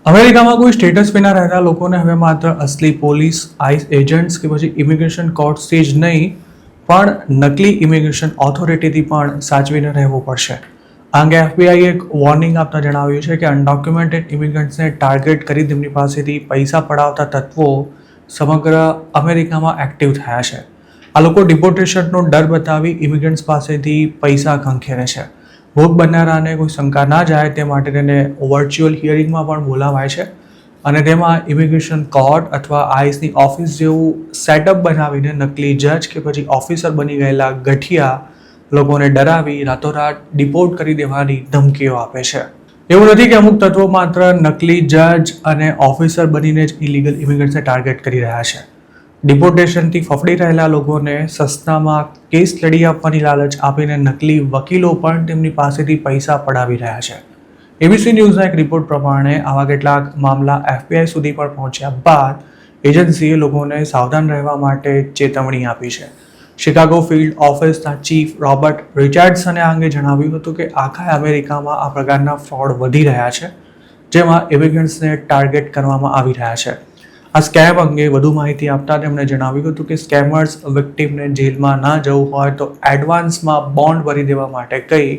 અમેરિકામાં કોઈ સ્ટેટસ વિના રહેતા લોકોને હવે માત્ર અસલી પોલીસ, આઈસ એજન્ટ્સ કે પછી ઇમિગ્રેશન કોર્ટ્સથી જ નહીં પણ નકલી ઇમિગ્રેશન ઓથોરિટીથી પણ સાચવીને રહેવું પડશે. આ અંગે એફબીઆઈએ એક વોર્નિંગ આપતા જણાવ્યું છે કે અનડોક્યુમેન્ટેડ ઇમિગ્રન્ટ્સને ટાર્ગેટ કરી તેમની પાસેથી પૈસા પડાવતા તત્વો સમગ્ર અમેરિકામાં એક્ટિવ થયા છે. આ લોકો ડિપોર્ટેશનનો ડર બતાવી ઇમિગ્રન્ટ્સ પાસેથી પૈસા ખંખેરે છે. ભોગ બનનારાને કોઈ શંકા ના જાય તે માટે તેને વર્ચ્યુઅલ હિયરિંગમાં પણ બોલાવાય છે અને તેમાં ઇમિગ્રેશન કોર્ટ અથવા આઈસની ઓફિસ જેવું સેટઅપ બનાવીને નકલી જજ કે પછી ઓફિસર બની ગયેલા ગઠિયા લોકોને ડરાવી રાતોરાત ડિપોર્ટ કરી દેવાની ધમકીઓ આપે છે. એવું નથી કે અમુક તત્વો માત્ર નકલી જજ અને ઓફિસર બનીને જ ઇલીગલ ઇમિગ્રન્ટ્સને ટાર્ગેટ કરી રહ્યા છે. ડિપોર્ટેશનથી ફફડી રહેલા લોકોને સસ્તામાં કેસ લડી આપવાની લાલચ આપીને નકલી વકીલો પણ તેમની પાસેથી પૈસા પડાવી રહ્યા છે. એબીસી ન્યૂઝના એક રિપોર્ટ પ્રમાણે આવા કેટલાક મામલા એફબીઆઈ સુધી પણ પહોંચ્યા બાદ એજન્સીએ લોકોને સાવધાન રહેવા માટે ચેતવણી આપી છે. શિકાગો ફિલ્ડ ઓફિસના ચીફ રોબર્ટ રિચાર્ડસને આ અંગે જણાવ્યું હતું કે આખા અમેરિકામાં આ પ્રકારના ફ્રોડ વધી રહ્યા છે, જેમાં ઇમિગ્રન્ટ્સને ટાર્ગેટ કરવામાં આવી રહ્યા છે. આ સ્કેમ અંગે વધુ માહિતી આપતા તેમણે જણાવ્યું હતું કે સ્કેમર્સ વિક્ટિમને જેલમાં ના જવું હોય તો એડવાન્સમાં બોન્ડ ભરી દેવા માટે કહી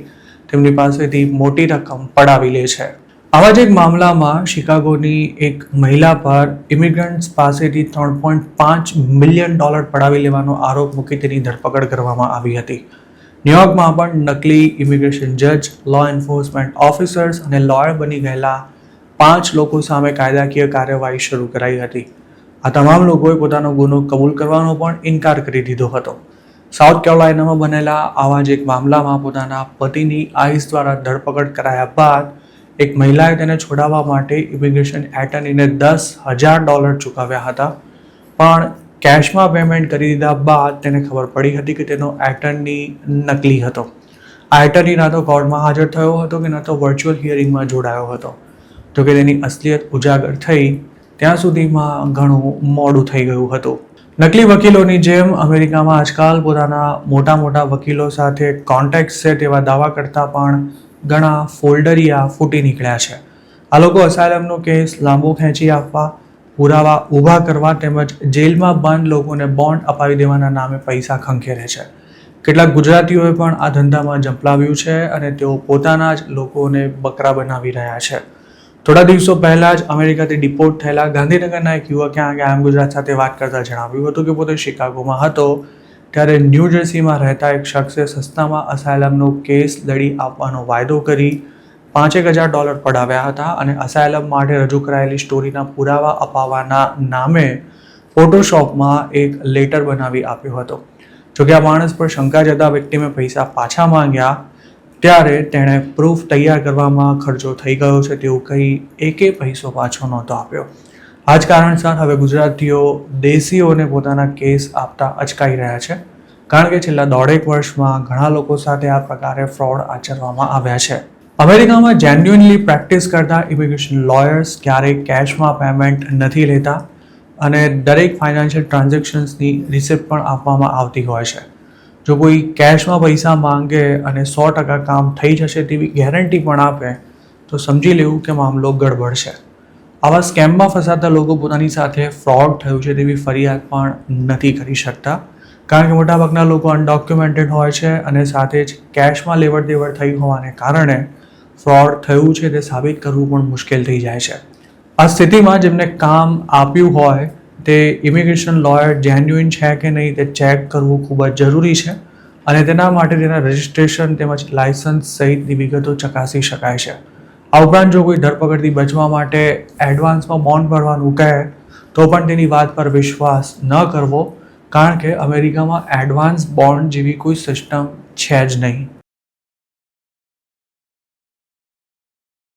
તેમની પાસેથી મોટી રકમ પડાવી લે છે. આવા જ એક મામલામાં શિકાગોની એક મહિલા પર ઇમિગ્રન્ટ્સ પાસેથી $3.5 મિલિયન પડાવી લેવાનો આરોપ મૂકી તેની ધરપકડ કરવામાં આવી હતી. ન્યુયોર્કમાં પણ નકલી ઇમિગ્રેશન જજ, લો એન્ફોર્સમેન્ટ ઓફિસર્સ અને લોયર બની ગયેલા 5 લોકો સામે કાયદાકીય કાર્યવાહી શરૂ કરાઈ હતી. આ તમામ લોકોએ પોતાનો ગુનો કબૂલ કરવાનો પણ ઇનકાર કરી દીધો હતો. સાઉથ કેરોલાઇનામાં બનેલા આવા જ એક મામલામાં પોતાના પતિની આઈસ દ્વારા ધરપકડ કરાયા બાદ એક મહિલાએ તેને છોડાવવા માટે ઇમિગ્રેશન એટર્નીને $10,000 ચૂકવ્યા હતા, પણ કેશમાં પેમેન્ટ કરી દીધા બાદ તેને ખબર પડી હતી કે તેનો એટર્ની નકલી હતો. આ એટર્ની ના તો કોર્ટમાં હાજર થયો હતો કે ન તો વર્ચ્યુઅલ હિયરિંગમાં જોડાયો હતો. જો કે તેની અસલિયત ઉજાગર થઈ ત્યાં સુધીમાં ઘણું મોડું થઈ ગયું હતું. નકલી વકીલોની જેમ અમેરિકામાં આજકાલ પોતાના મોટા વકીલો સાથે કોન્ટેક્ટ છે તેવા દાવા કરતા પણ ઘણા ફોલ્ડરિયા ફૂટી નીકળ્યા છે. આ લોકો અસાયલમનો કેસ લાંબો ખેંચી આપવા, પુરાવા ઊભા કરવા તેમજ જેલમાં બંધ લોકોને બોન્ડ અપાવી દેવાના નામે પૈસા ખંખેરે છે. કેટલાક ગુજરાતીઓએ પણ આ ધંધામાં ઝંપલાવ્યું છે અને તેઓ પોતાના જ લોકોને બકરા બનાવી રહ્યા છે. થોડા દિવસો પહેલા જ અમેરિકાથી ડિપોર્ટ થયેલા ગાંધીનગરના એક યુવકે આમ ગુજરાત સાથે વાત કરતા જણાવ્યું હતું કે પોતે શિકાગોમાં હતો ત્યારે ન્યૂ જર્સીમાં રહેતા એક શખ્સે સસ્તામાં અસાયલમનો કેસ લડી આપવાનો વાયદો કરી $5,000 પડાવ્યા હતા અને અસાયલમ માટે રજૂ કરાયેલી સ્ટોરીના પુરાવા અપાવવાના નામે ફોટોશોપમાં એક લેટર બનાવી આપ્યો હતો. જોકે આ માણસ પર શંકા જતા વ્યક્તિએ પૈસા પાછા માંગ્યા ત્યારે તેણે પ્રૂફ તૈયાર કરવામાં ખર્ચો થઈ ગયો છે તેવું કહી એકે પૈસો પાછો નહોતો આપ્યો. આ જ કારણસર હવે ગુજરાતીઓ દેશીઓને પોતાના કેસ આપતા અચકાઈ રહ્યા છે, કારણ કે છેલ્લા 1.5 વર્ષમાં ઘણા લોકો સાથે આ પ્રકારે ફ્રોડ આચરવામાં આવ્યા છે. અમેરિકામાં જેન્યુઇનલી પ્રેક્ટિસ કરતા ઇમિગ્રેશન લોયર્સ ક્યારેય કેશમાં પેમેન્ટ નથી લેતા અને દરેક ફાઇનાન્શિયલ ટ્રાન્ઝેક્શન્સની રિસિપ્ટ પણ આપવામાં આવતી હોય છે. જો કોઈ કેશમાં પૈસા માંગે અને 100% કામ થઈ જશે તેવી ગેરંટી પણ આપે તો સમજી લેવું કે મામલો ગડબડ છે. આવા સ્કેમમાં ફસાતા લોકો પોતાની સાથે ફ્રોડ થયું છે તેવી ફરિયાદ પણ નથી કરી શકતા, કારણ કે મોટાભાગના લોકો અનડોક્યુમેન્ટેડ હોય છે અને સાથે જ કેશમાં લેવડ દેવડ થઈ હોવાને કારણે ફ્રોડ થયું છે તે સાબિત કરવું પણ મુશ્કેલ થઈ જાય છે. આ સ્થિતિમાં જેમને કામ આપ્યું હોય તે ઇમિગ્રેશન લોયર જેન્યુઇન છે કે નહીં તે ચેક કરવું ખૂબ જ જરૂરી છે અને તેના માટે તેના રજિસ્ટ્રેશન તેમજ લાયસન્સ સહિતની વિગતો ચકાસી શકાય છે. આ ઉપરાંત જો કોઈ ધરપકડથી બચવા માટે એડવાન્સમાં બોન્ડ ભરવાનું કહે તો પણ તેની વાત પર વિશ્વાસ ન કરવો, કારણ કે અમેરિકામાં એડવાન્સ બોન્ડ જેવી કોઈ સિસ્ટમ છે જ નહીં.